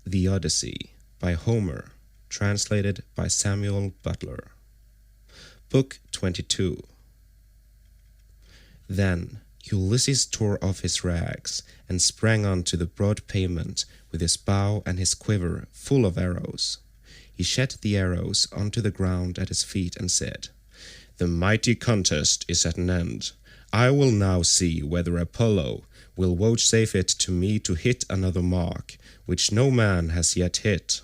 The Odyssey by Homer, translated by Samuel Butler. Book 22. Then Ulysses tore off his rags and sprang onto the broad pavement with his bow and his quiver full of arrows. He shed the arrows onto the ground at his feet and said, "The mighty contest is at an end. I will now see whether Apollo will vouchsafe it to me to hit another mark, which no man has yet hit."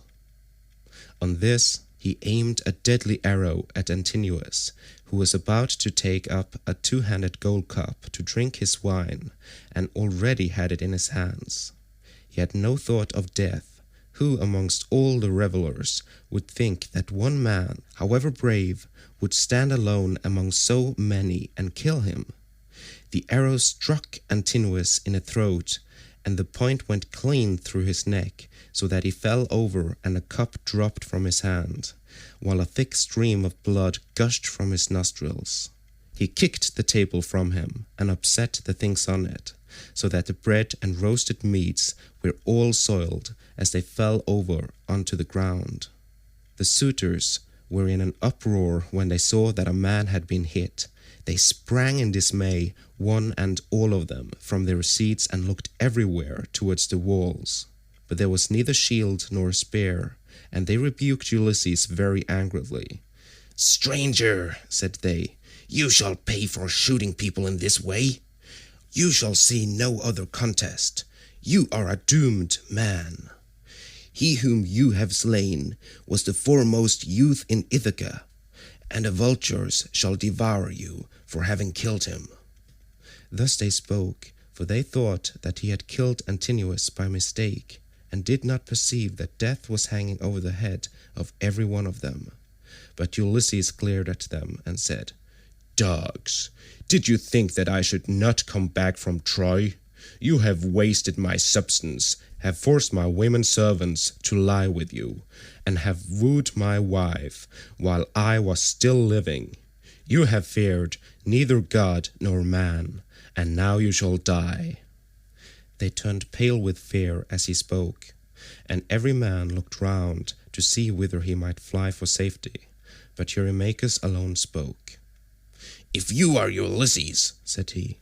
On this he aimed a deadly arrow at Antinous, who was about to take up a two-handed gold cup to drink his wine, and already had it in his hands. He had no thought of death. Who amongst all the revellers would think that one man, however brave, would stand alone among so many and kill him? The arrow struck Antinous in the throat, and the point went clean through his neck, so that he fell over and a cup dropped from his hand, while a thick stream of blood gushed from his nostrils. He kicked the table from him and upset the things on it, so that the bread and roasted meats were all soiled as they fell over onto the ground. The suitors were in an uproar when they saw that a man had been hit. They sprang in dismay, one and all of them, from their seats and looked everywhere towards the walls. But there was neither shield nor spear, and they rebuked Ulysses very angrily. "Stranger," said they, "you shall pay for shooting people in this way. You shall see no other contest. You are a doomed man. He whom you have slain was the foremost youth in Ithaca, and the vultures shall devour you for having killed him." Thus they spoke, for they thought that he had killed Antinous by mistake, and did not perceive that death was hanging over the head of every one of them. But Ulysses glared at them and said, "Dogs, did you think that I should not come back from Troy? You have wasted my substance, have forced my women servants to lie with you, and have wooed my wife while I was still living. You have feared neither God nor man, and now you shall die." They turned pale with fear as he spoke, and every man looked round to see whither he might fly for safety, but Eurymachus alone spoke. "If you are Ulysses," said he,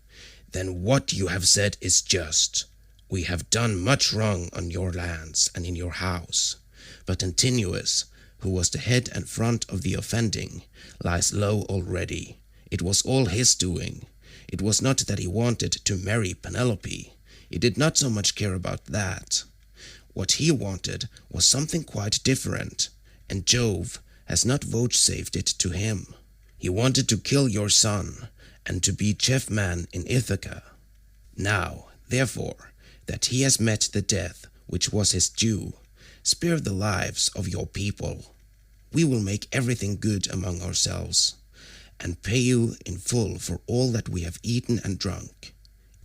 "then what you have said is just. We have done much wrong on your lands and in your house, but Antinous, who was the head and front of the offending, lies low already. It was all his doing. It was not that he wanted to marry Penelope. He did not so much care about that. What he wanted was something quite different, and Jove has not vouchsafed it to him. He wanted to kill your son, and to be chief man in Ithaca. Now, therefore, that he has met the death which was his due, spare the lives of your people. We will make everything good among ourselves, and pay you in full for all that we have eaten and drunk.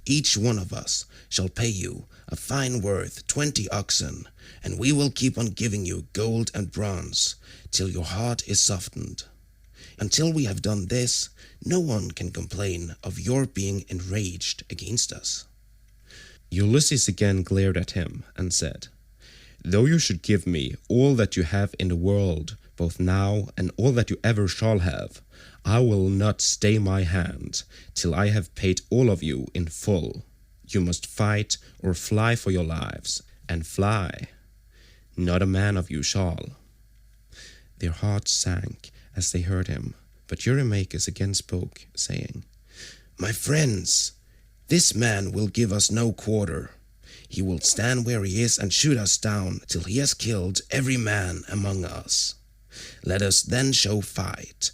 Each one of us shall pay you a fine worth 20 oxen, and we will keep on giving you gold and bronze till your heart is softened. Until we have done this, no one can complain of your being enraged against us." Ulysses again glared at him and said, "Though you should give me all that you have in the world, both now and all that you ever shall have, I will not stay my hand till I have paid all of you in full. You must fight or fly for your lives, and fly. Not a man of you shall." Their hearts sank as they heard him, but Eurymachus again spoke, saying, "My friends, this man will give us no quarter. He will stand where he is and shoot us down till he has killed every man among us. Let us then show fight.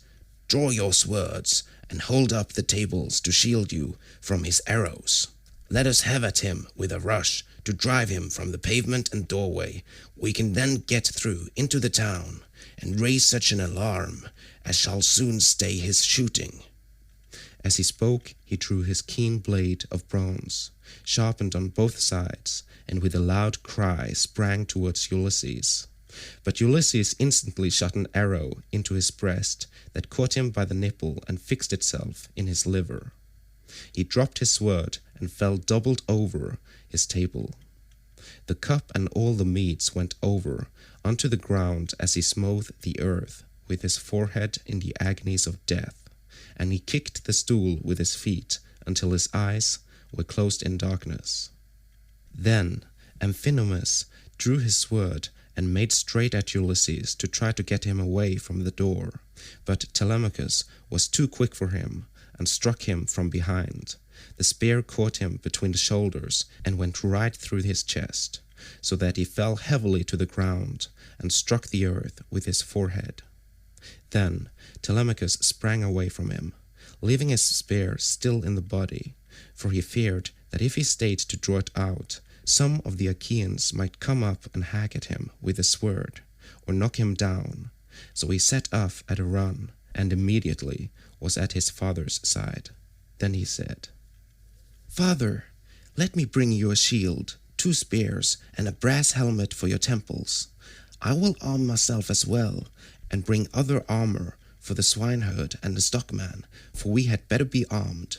Draw your swords and hold up the tables to shield you from his arrows. Let us have at him with a rush to drive him from the pavement and doorway. We can then get through into the town and raise such an alarm as shall soon stay his shooting." As he spoke, he drew his keen blade of bronze, sharpened on both sides, and with a loud cry sprang towards Ulysses. But Ulysses instantly shot an arrow into his breast that caught him by the nipple and fixed itself in his liver. He dropped his sword and fell doubled over his table. The cup and all the meats went over unto the ground as he smote the earth with his forehead in the agonies of death, and he kicked the stool with his feet until his eyes were closed in darkness. Then Amphinomus drew his sword and made straight at Ulysses to try to get him away from the door, but Telemachus was too quick for him and struck him from behind. The spear caught him between the shoulders and went right through his chest, so that he fell heavily to the ground and struck the earth with his forehead. Then Telemachus sprang away from him, leaving his spear still in the body, for he feared that if he stayed to draw it out, some of the Achaeans might come up and hack at him with a sword, or knock him down. So he set off at a run, and immediately was at his father's side. Then he said, "Father, let me bring you a shield, 2 spears, and a brass helmet for your temples. I will arm myself as well, and bring other armor for the swineherd and the stockman, for we had better be armed."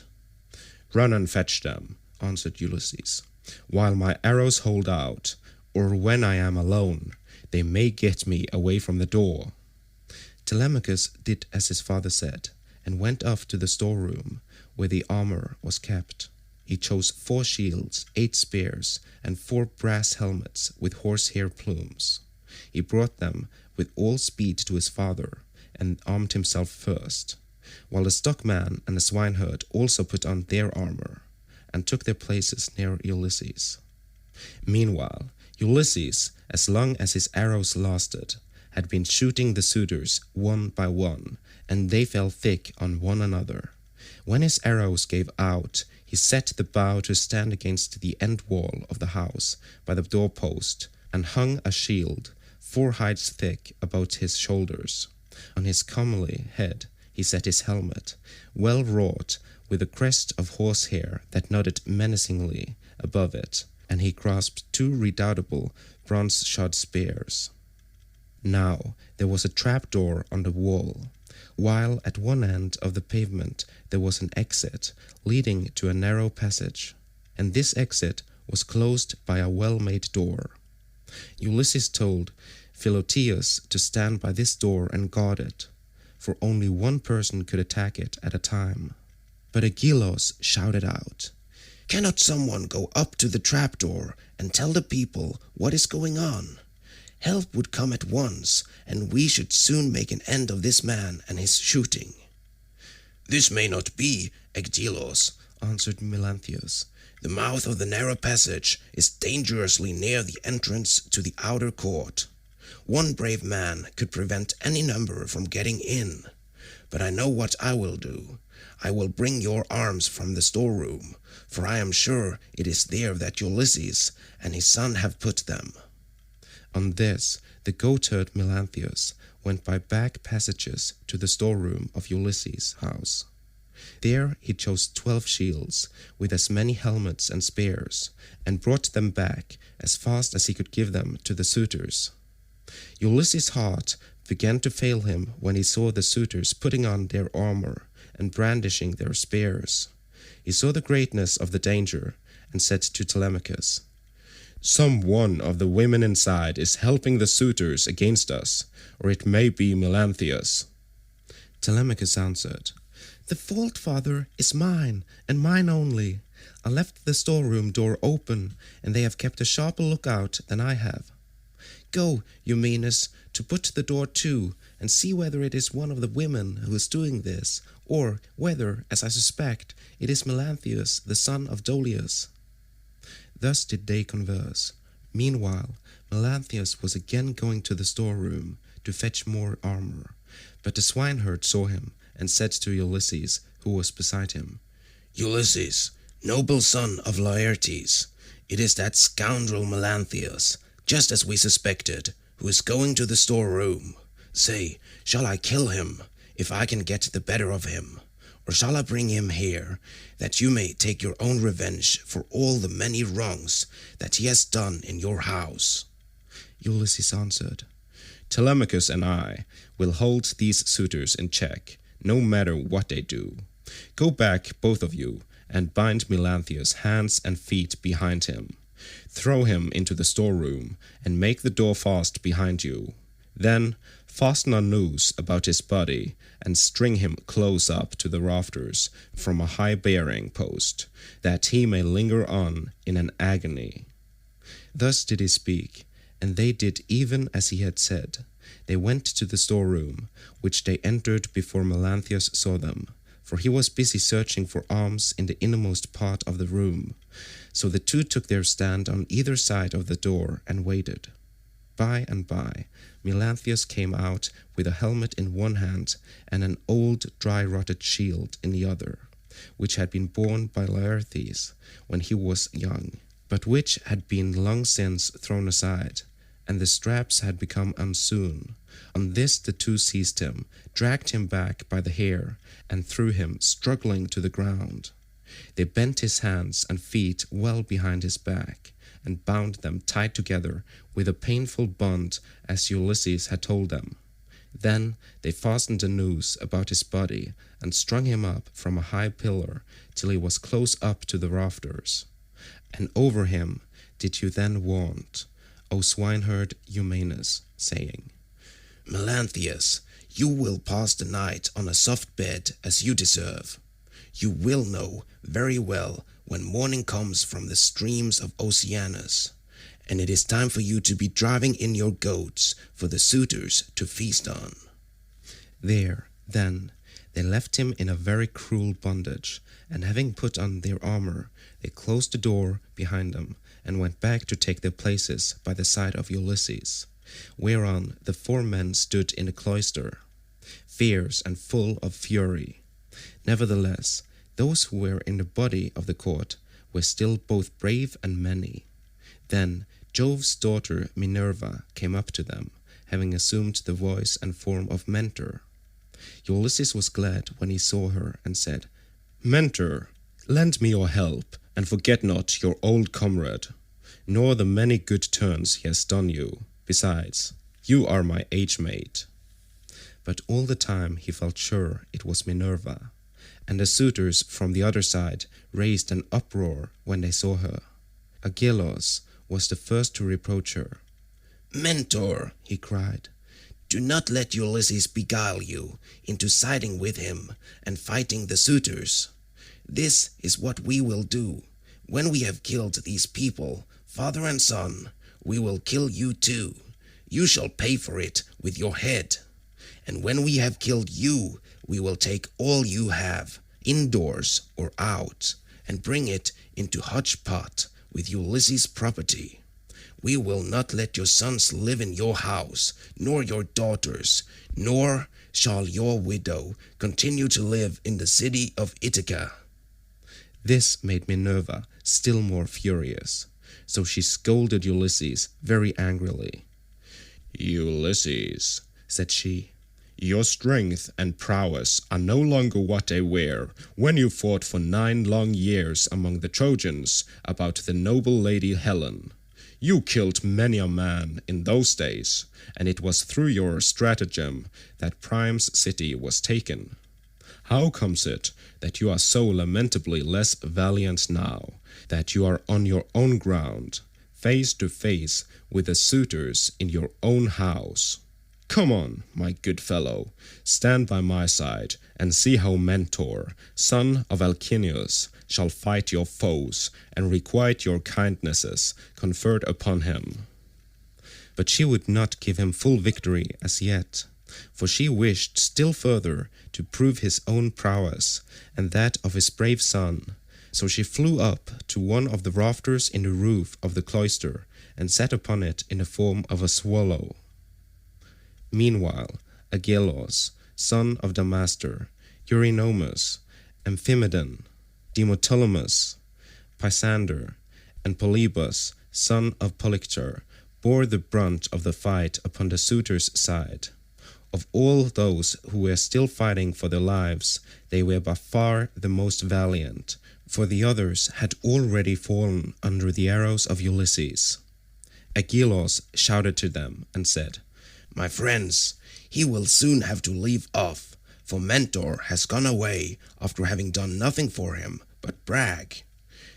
"Run and fetch them," answered Ulysses, "while my arrows hold out, or when I am alone, they may get me away from the door." Telemachus did as his father said, and went off to the storeroom where the armor was kept. He chose 4 shields, 8 spears, and 4 brass helmets with horsehair plumes. He brought them with all speed to his father, and armed himself first, while the stockman and the swineherd also put on their armor, and took their places near Ulysses. Meanwhile, Ulysses, as long as his arrows lasted, had been shooting the suitors one by one, and they fell thick on one another. When his arrows gave out, he set the bow to stand against the end wall of the house by the doorpost, and hung a shield 4 hides thick about his shoulders. On his comely head he set his helmet, well wrought, with a crest of horsehair that nodded menacingly above it, and he grasped 2 redoubtable bronze-shod spears. Now there was a trapdoor on the wall, while at one end of the pavement there was an exit leading to a narrow passage, and this exit was closed by a well-made door. Ulysses told Philoetius to stand by this door and guard it, for only one person could attack it at a time. But Agelaus shouted out, "Cannot someone go up to the trapdoor and tell the people what is going on? Help would come at once, and we should soon make an end of this man and his shooting." "This may not be, Agelaus," answered Melanthius. "The mouth of the narrow passage is dangerously near the entrance to the outer court. One brave man could prevent any number from getting in. But I know what I will do. I will bring your arms from the storeroom, for I am sure it is there that Ulysses and his son have put them." On this, the goatherd Melanthius went by back passages to the storeroom of Ulysses' house. There he chose 12 shields, with as many helmets and spears, and brought them back as fast as he could give them to the suitors. Ulysses' heart began to fail him when he saw the suitors putting on their armor and brandishing their spears. He saw the greatness of the danger, and said to Telemachus, "Some one of the women inside is helping the suitors against us, or it may be Melanthius." Telemachus answered, "The fault, father, is mine, and mine only. I left the storeroom door open, and they have kept a sharper lookout than I have. Go, Eumenes, to put the door to, and see whether it is one of the women who is doing this, or whether, as I suspect, it is Melanthius, the son of Dolius." Thus did they converse. Meanwhile, Melanthius was again going to the storeroom to fetch more armor, but the swineherd saw him, and said to Ulysses, who was beside him, "Ulysses, noble son of Laertes, it is that scoundrel Melanthius, just as we suspected, who is going to the storeroom. Say, shall I kill him, if I can get the better of him, or shall I bring him here, that you may take your own revenge for all the many wrongs that he has done in your house?" Ulysses answered, "Telemachus and I will hold these suitors in check, no matter what they do. Go back, both of you, and bind Melanthius' hands and feet behind him, Throw him into the storeroom, and make the door fast behind you. Then fasten a noose about his body, and string him close up to the rafters from a high bearing post, that he may linger on in an agony." Thus did he speak, and they did even as he had said. They went to the storeroom, which they entered before Melanthius saw them, for he was busy searching for arms in the innermost part of the room. So the two took their stand on either side of the door and waited. By and by, Melanthius came out with a helmet in one hand and an old dry-rotted shield in the other, which had been borne by Laertes when he was young, but which had been long since thrown aside, and the straps had become unsewn. On this the two seized him, dragged him back by the hair, and threw him struggling to the ground. They bent his hands and feet well behind his back, and bound them tight together with a painful bond as Ulysses had told them. Then they fastened a noose about his body, and strung him up from a high pillar till he was close up to the rafters. And over him did you then vaunt, O swineherd Eumaeus, saying, "Melanthius, you will pass the night on a soft bed as you deserve. You will know very well when morning comes from the streams of Oceanus, and it is time for you to be driving in your goats for the suitors to feast on." There, then, they left him in a very cruel bondage, and having put on their armor, they closed the door behind them, and went back to take their places by the side of Ulysses, whereon the four men stood in the cloister, fierce and full of fury. Nevertheless, those who were in the body of the court were still both brave and many. Then Jove's daughter Minerva came up to them, having assumed the voice and form of Mentor. Ulysses was glad when he saw her, and said, "Mentor, lend me your help, and forget not your old comrade, nor the many good turns he has done you. Besides, you are my age-mate." But all the time he felt sure it was Minerva, and the suitors from the other side raised an uproar when they saw her. Agelaus was the first to reproach her. "Mentor," he cried, "do not let Ulysses beguile you into siding with him and fighting the suitors. This is what we will do. When we have killed these people, father and son, we will kill you too. You shall pay for it with your head. And when we have killed you, we will take all you have, indoors or out, and bring it into Hotchpot with Ulysses' property. We will not let your sons live in your house, nor your daughters, nor shall your widow continue to live in the city of Ithaca." This made Minerva still more furious, so she scolded Ulysses very angrily. "Ulysses," said she, "your strength and prowess are no longer what they were when you fought for 9 long years among the Trojans about the noble lady Helen. You killed many a man in those days, and it was through your stratagem that Priam's city was taken. How comes it that you are so lamentably less valiant now, that you are on your own ground, face to face with the suitors in your own house? Come on, my good fellow, stand by my side, and see how Mentor, son of Alcinous, shall fight your foes, and requite your kindnesses conferred upon him." But she would not give him full victory as yet, for she wished still further to prove his own prowess, and that of his brave son. So she flew up to one of the rafters in the roof of the cloister, and sat upon it in the form of a swallow. Meanwhile, Agelaus, son of Damastor, Eurynomus, Amphimedon, Demoptolemus, Pisander, and Polybus, son of Polyctor, bore the brunt of the fight upon the suitors' side. Of all those who were still fighting for their lives, they were by far the most valiant, for the others had already fallen under the arrows of Ulysses. Agelaus shouted to them and said, "My friends, he will soon have to leave off, for Mentor has gone away after having done nothing for him but brag.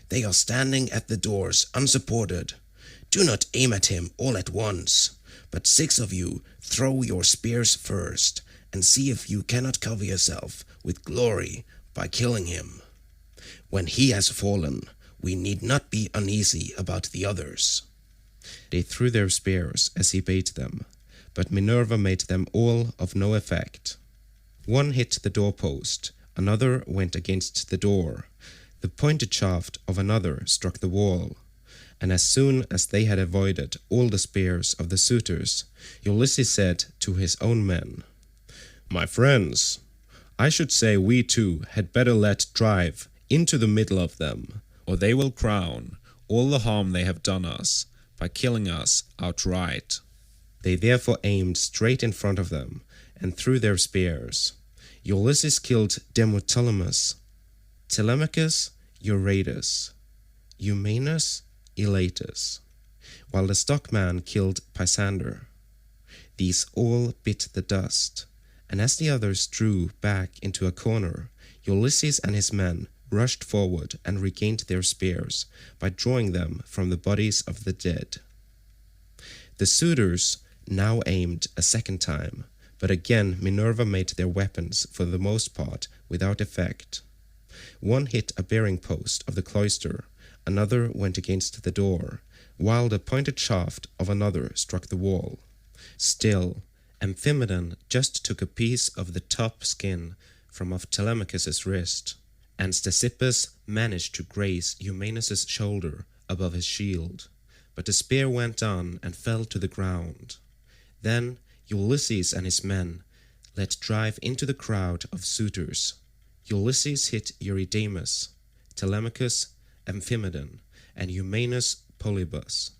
They are standing at the doors unsupported. Do not aim at him all at once, but 6 of you throw your spears first, and see if you cannot cover yourself with glory by killing him. When he has fallen, we need not be uneasy about the others." They threw their spears as he bade them, but Minerva made them all of no effect. One hit the doorpost, another went against the door, the pointed shaft of another struck the wall, and as soon as they had avoided all the spears of the suitors, Ulysses said to his own men, "My friends, I should say we too had better let drive into the middle of them, or they will crown all the harm they have done us by killing us outright." They therefore aimed straight in front of them and threw their spears. Ulysses killed Demoptolemus, Telemachus, Readit, Eumaeus, Elatus, while the stockman killed Pisander. These all bit the dust, and as the others drew back into a corner, Ulysses and his men rushed forward and regained their spears by drawing them from the bodies of the dead. The suitors now aimed a second time, but again Minerva made their weapons for the most part without effect. One hit a bearing post of the cloister, another went against the door, while the pointed shaft of another struck the wall. Still, Amphimedon just took a piece of the top skin from off Telemachus's wrist, and Ctesippus managed to graze Eumaeus' shoulder above his shield, but the spear went on and fell to the ground. Then Ulysses and his men let drive into the crowd of suitors. Ulysses hit Eurydamas, Telemachus, Amphimedon, and Eumaeus Polybus.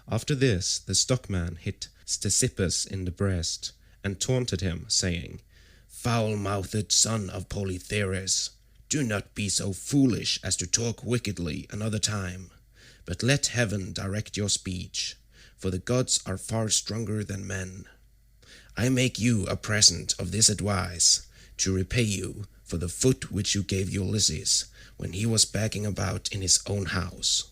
After this, the stockman hit Ctesippus in the breast, and taunted him, saying, "Foul-mouthed son of Polyphemus, do not be so foolish as to talk wickedly another time, but let heaven direct your speech, for the gods are far stronger than men. I make you a present of this advice, to repay you for the foot which you gave Ulysses when he was begging about in his own house."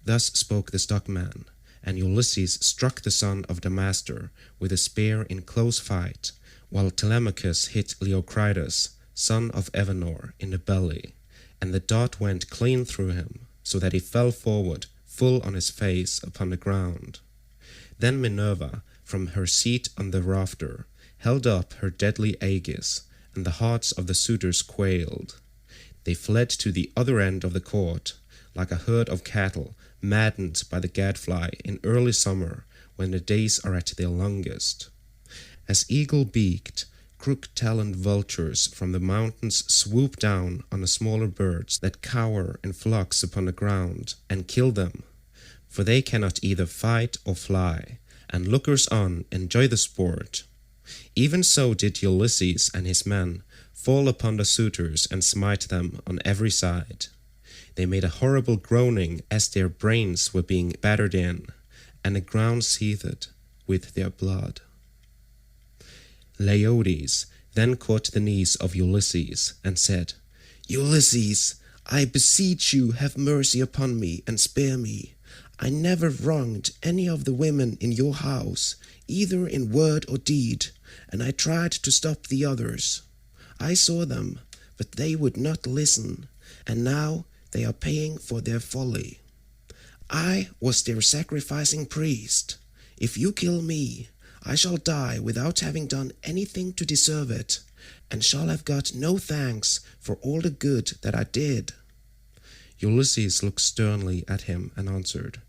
Thus spoke the stockman, and Ulysses struck the son of Damastor with a spear in close fight, while Telemachus hit Leocritus, son of Evenor, in the belly, and the dart went clean through him, so that he fell forward full on his face upon the ground. Then Minerva, from her seat on the rafter, held up her deadly aegis, and the hearts of the suitors quailed. They fled to the other end of the court, like a herd of cattle maddened by the gadfly in early summer when the days are at their longest. As eagle-beaked, crook-taloned vultures from the mountains swoop down on the smaller birds that cower in flocks upon the ground and kill them, for they cannot either fight or fly, and lookers-on enjoy the sport. Even so did Ulysses and his men fall upon the suitors and smite them on every side. They made a horrible groaning as their brains were being battered in, and the ground seethed with their blood. Leiodes then caught the knees of Ulysses and said, "Ulysses, I beseech you, have mercy upon me and spare me. I never wronged any of the women in your house, either in word or deed, and I tried to stop the others. I saw them, but they would not listen, and now they are paying for their folly. I was their sacrificing priest. If you kill me, I shall die without having done anything to deserve it, and shall have got no thanks for all the good that I did." Ulysses looked sternly at him and answered,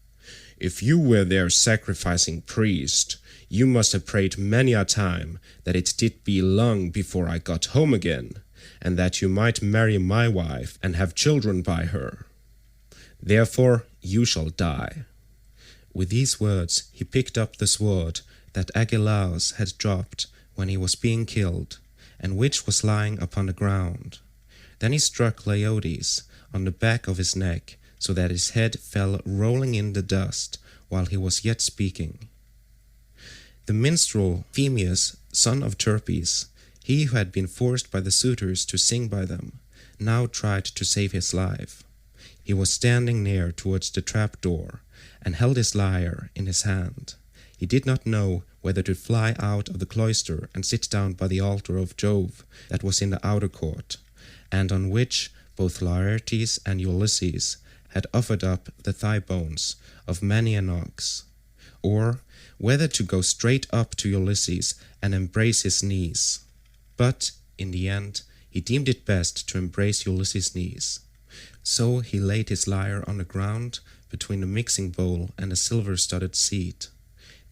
"If you were their sacrificing priest, you must have prayed many a time that it did be long before I got home again, and that you might marry my wife and have children by her. Therefore you shall die." With these words he picked up the sword that Agelaus had dropped when he was being killed, and which was lying upon the ground. Then he struck Leiodes on the back of his neck, so that his head fell rolling in the dust while he was yet speaking. The minstrel Phemius, son of Terpes, he who had been forced by the suitors to sing by them, now tried to save his life. He was standing near towards the trap-door, and held his lyre in his hand. He did not know whether to fly out of the cloister and sit down by the altar of Jove that was in the outer court, and on which both Laertes and Ulysses had offered up the thigh bones of many an ox, or whether to go straight up to Ulysses and embrace his knees. But in the end he deemed it best to embrace Ulysses' knees. So he laid his lyre on the ground between the mixing bowl and the silver-studded seat.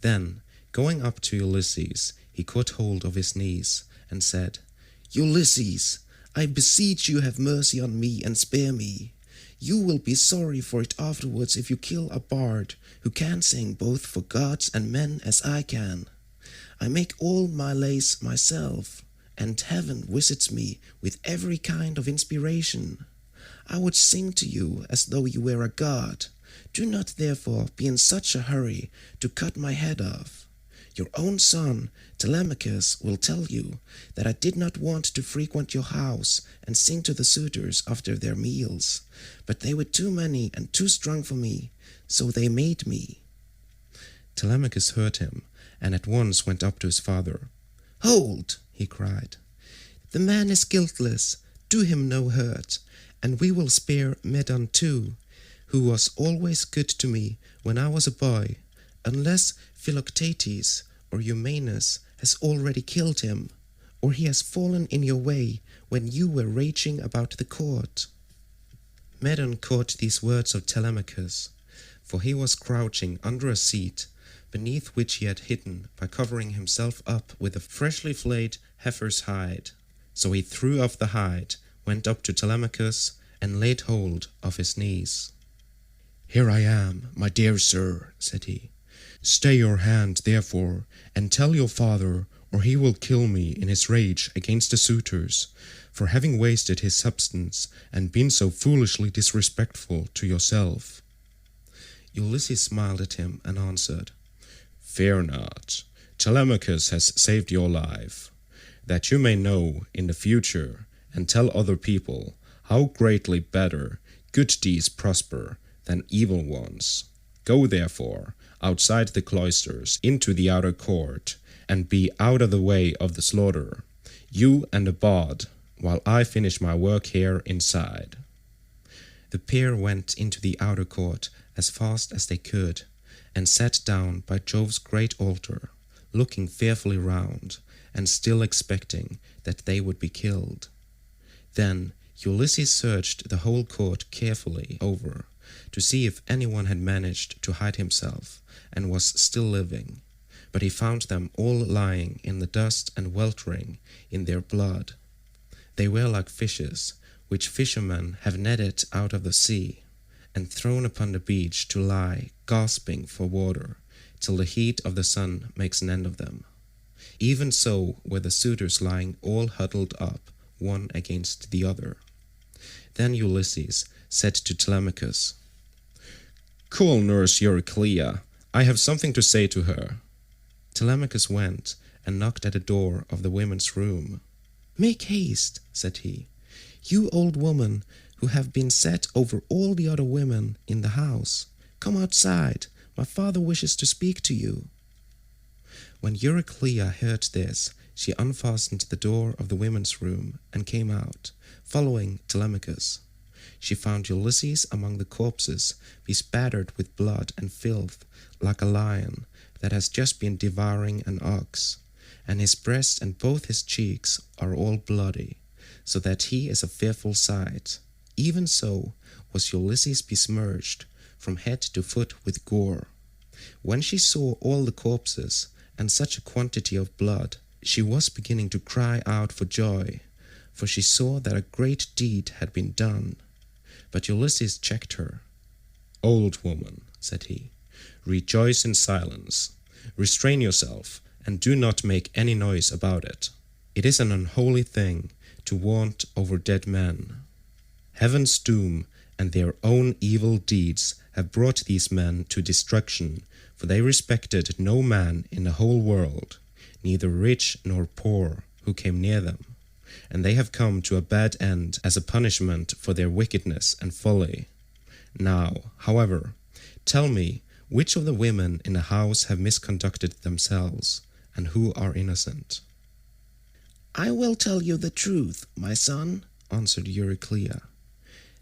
Then, going up to Ulysses, he caught hold of his knees and said, Ulysses, I beseech you have mercy on me and spare me. You will be sorry for it afterwards if you kill a bard who can sing both for gods and men as I can. I make all my lays myself, and heaven visits me with every kind of inspiration. I would sing to you as though you were a god. Do not therefore be in such a hurry to cut my head off. Your own son, Telemachus, will tell you that I did not want to frequent your house and sing to the suitors after their meals, but they were too many and too strong for me, so they made me. Telemachus heard him, and at once went up to his father. Hold, he cried. The man is guiltless, do him no hurt, and we will spare Medon too, who was always good to me when I was a boy, unless Philoctetes or Eumaeus has already killed him, or he has fallen in your way when you were raging about the court. Medon caught these words of Telemachus, for he was crouching under a seat, beneath which he had hidden by covering himself up with a freshly flayed heifer's hide. So he threw off the hide, went up to Telemachus, and laid hold of his knees. Here I am, my dear sir, said he. Stay your hand, therefore, and tell your father, or he will kill me in his rage against the suitors, for having wasted his substance and been so foolishly disrespectful to yourself. Ulysses smiled at him and answered, Fear not, Telemachus has saved your life, that you may know in the future and tell other people how greatly better good deeds prosper than evil ones. Go therefore outside the cloisters into the outer court, and be out of the way of the slaughter, you and the bard, while I finish my work here inside. The pair went into the outer court as fast as they could, and sat down by Jove's great altar, looking fearfully round, and still expecting that they would be killed. Then Ulysses searched the whole court carefully over, to see if anyone had managed to hide himself and was still living, but he found them all lying in the dust and weltering in their blood. They were like fishes, which fishermen have netted out of the sea, and thrown upon the beach to lie gasping for water, till the heat of the sun makes an end of them. Even so were the suitors lying all huddled up, one against the other. Then Ulysses said to Telemachus, Call nurse Euryclea, I have something to say to her. Telemachus went and knocked at the door of the women's room. Make haste, said he, you old woman who have been set over all the other women in the house. Come outside, my father wishes to speak to you. When Euryclea heard this, she unfastened the door of the women's room and came out, following Telemachus. She found Ulysses among the corpses, bespattered with blood and filth, like a lion that has just been devouring an ox, and his breast and both his cheeks are all bloody, so that he is a fearful sight. Even so was Ulysses besmirched from head to foot with gore. When she saw all the corpses and such a quantity of blood, she was beginning to cry out for joy, for she saw that a great deed had been done. But Ulysses checked her. Old woman, said he, rejoice in silence. Restrain yourself, and do not make any noise about it. It is an unholy thing to vaunt over dead men. Heaven's doom and their own evil deeds have brought these men to destruction, for they respected no man in the whole world, neither rich nor poor, who came near them. And they have come to a bad end as a punishment for their wickedness and folly. Now, however, tell me which of the women in the house have misconducted themselves, and who are innocent." "I will tell you the truth, my son," answered Euryclea.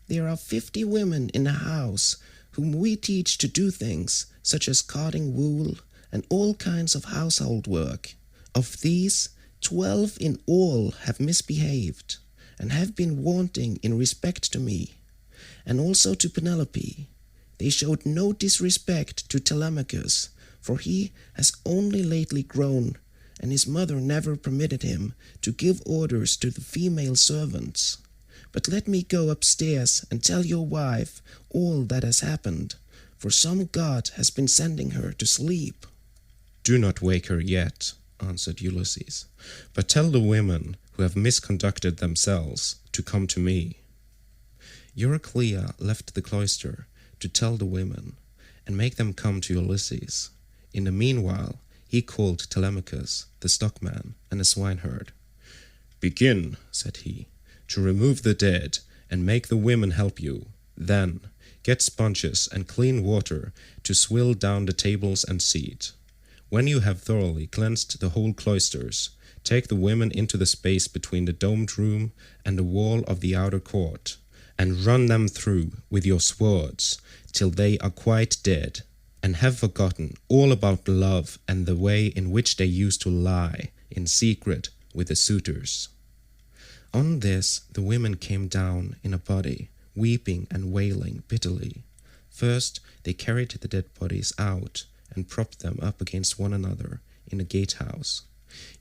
"There are 50 women in the house whom we teach to do things such as carding wool and all kinds of household work. Of these, 12 in all have misbehaved, and have been wanting in respect to me, and also to Penelope. They showed no disrespect to Telemachus, for he has only lately grown, and his mother never permitted him to give orders to the female servants. But let me go upstairs and tell your wife all that has happened, for some god has been sending her to sleep." "Do not wake her yet," answered Ulysses, "but tell the women who have misconducted themselves to come to me." Euryclea left the cloister to tell the women, and make them come to Ulysses. In the meanwhile he called Telemachus, the stockman, and the swineherd. "Begin," said he, "to remove the dead, and make the women help you. Then get sponges and clean water to swill down the tables and seat. When you have thoroughly cleansed the whole cloisters, take the women into the space between the domed room and the wall of the outer court, and run them through with your swords till they are quite dead, and have forgotten all about love and the way in which they used to lie in secret with the suitors." On this the women came down in a body, weeping and wailing bitterly. First they carried the dead bodies out and propped them up against one another in a gatehouse.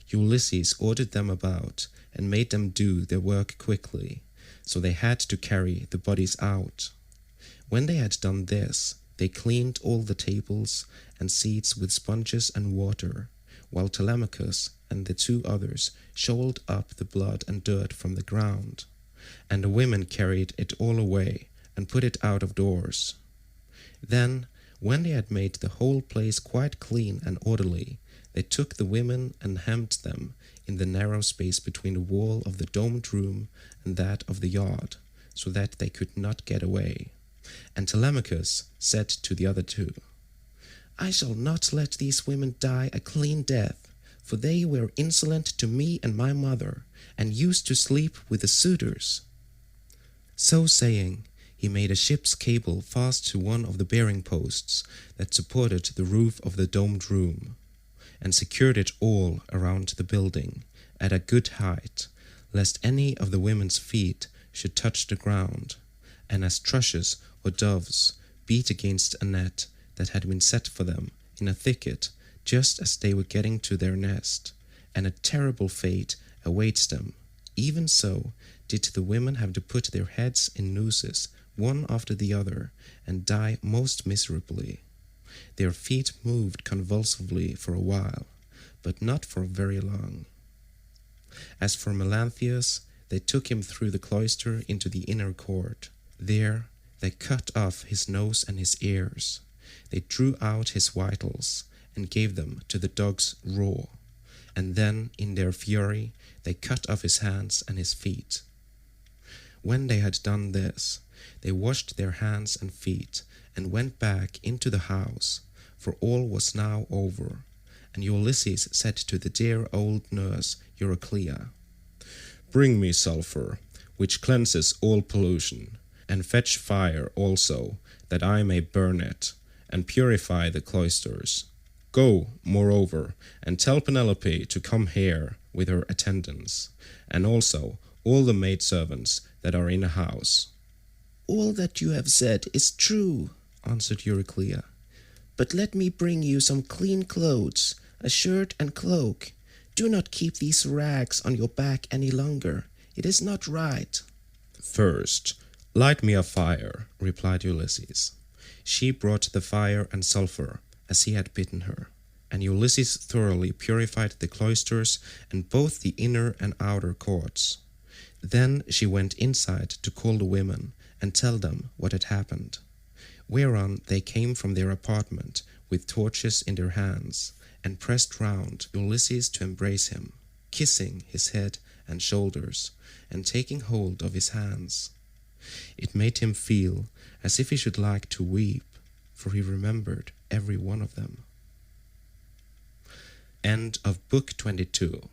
Ulysses ordered them about and made them do their work quickly, so they had to carry the bodies out. When they had done this, they cleaned all the tables and seats with sponges and water, while Telemachus and the 2 others shoveled up the blood and dirt from the ground, and the women carried it all away and put it out of doors. Then, when they had made the whole place quite clean and orderly, they took the women and hemmed them in the narrow space between the wall of the domed room and that of the yard, so that they could not get away. And Telemachus said to the other 2, "I shall not let these women die a clean death, for they were insolent to me and my mother, and used to sleep with the suitors." So saying, he made a ship's cable fast to one of the bearing posts that supported the roof of the domed room, and secured it all around the building at a good height, lest any of the women's feet should touch the ground, and as thrushes or doves beat against a net that had been set for them in a thicket just as they were getting to their nest, and a terrible fate awaits them. Even so did the women have to put their heads in nooses one after the other and die most miserably. Their feet moved convulsively for a while, but not for very long. As for Melanthius, they took him through the cloister into the inner court. There they cut off his nose and his ears. They drew out his vitals and gave them to the dogs raw, and then in their fury they cut off his hands and his feet. When they had done this, they washed their hands and feet and went back into the house, for all was now over. And Ulysses said to the dear old nurse Euryclea, "Bring me sulphur, which cleanses all pollution, and fetch fire also, that I may burn it, and purify the cloisters. Go, moreover, and tell Penelope to come here with her attendants, and also all the maidservants that are in the house." "All that you have said is true," answered Euryclea. "But let me bring you some clean clothes, a shirt and cloak. Do not keep these rags on your back any longer. It is not right." "First, light me a fire," replied Ulysses. She brought the fire and sulphur, as he had bidden her, and Ulysses thoroughly purified the cloisters and both the inner and outer courts. Then she went inside to call the women and tell them what had happened, whereon they came from their apartment with torches in their hands, and pressed round Ulysses to embrace him, kissing his head and shoulders, and taking hold of his hands. It made him feel as if he should like to weep, for he remembered every one of them. End of Book 22.